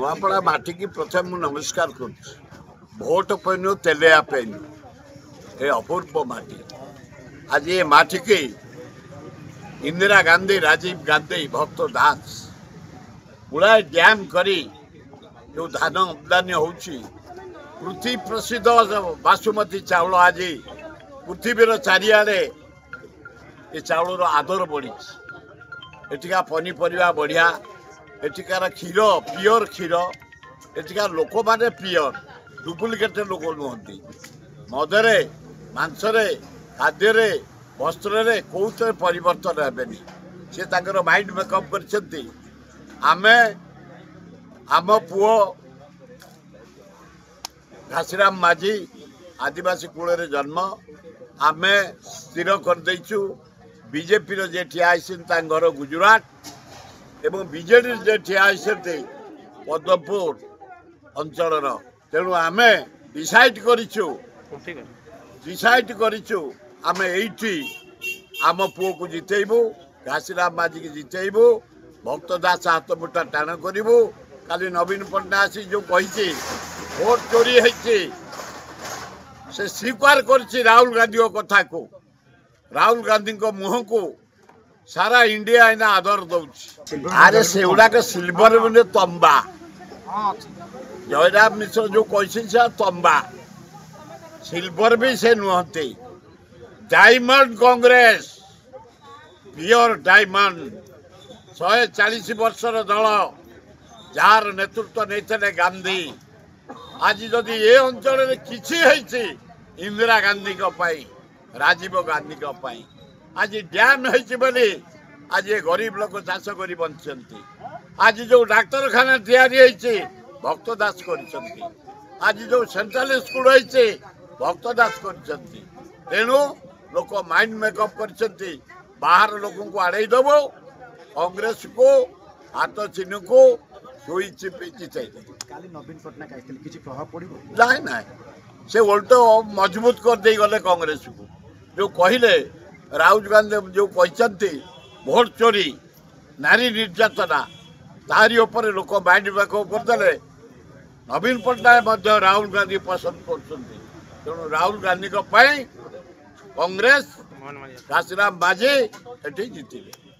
नवापड़ा माटी की प्रथम नमस्कार कर भोट पैनु तेलिया पैनु ये अपूर्व माटी आज ये माटी की इंदिरा गांधी राजीव गांधी भक्त दास गुड़ाए डैम करी जो धान आमदानी होची पृथ्वी प्रसिद्ध बासुमती चाउल आज पृथ्वीर चारिआडे ये चाउल आदर बढ़ी एठिका पनीपरिया बढ़िया एठिकार क्षीर पियोर क्षीर एठिकार लोक माने पियोर डुप्लिकेट लोक नुहति मदरे मांसरे खाद्य वस्त्र कौन परिवर्तन हेबेनी से ताकर माइंड मेकअप करछंती आमे आम पुओ घासीराम माझी आदिवासी कूल जन्म आमे स्थिर कर देइछु बीजेपी जे ठिया आइसन घर गुजरात एवं बीजेडी जे ठिया आइसते पद्मपुर अंचल तेणु आमे डिसाइड करिछु आमे एठी आम पुओ को जितेबू घासीराम माझी की जितेबू भक्त दास हाथ मुठा टाण करू काली नवीन पट्टनायक आसी जो कही भोट चोरी है से स्वीकार कर राहुल गांधी कथा को राहुल गांधी मुह को सारा इंडिया इना आदर दौर अरे से गुड़ाक सिल्वर बोले तंबा जयराम मिश्र जो कही तंबा सिल्वर भी से नुहति डायमंड कांग्रेस प्योर डायमंड 140 वर्षर दल जार नेतृत्व नहीं गांधी आज जदि ये अंचल किसी इंदिरा गांधी राजीव गांधी आज डैम होली आज ये गरीब लोक चाष कर बंचती आज जो डाक्तरखाना तैयारी भक्त दास कर आज जो सेंट्रल स्कूल होती भक्त दास कर तेणु लोक माइंड मेकअप कर बाहर लोक को आड़े दब कांग्रेस को हाथ चिन्ह को सुई चिपी जिताई नवीन पट्टनायक किसी प्रभाव पड़ो जाए ना से उल्ट मजबूत कर दे गले कांग्रेस को जो कहले राहुल गांधी जो कहते भोट चोरी नारी निर्यातना तारी उपर लोक माइंड मेकअप करदे नवीन पट्टनायक राहुल गांधी पसंद कर राहुल गांधी कांग्रेस घासीराम माझी जीतिले।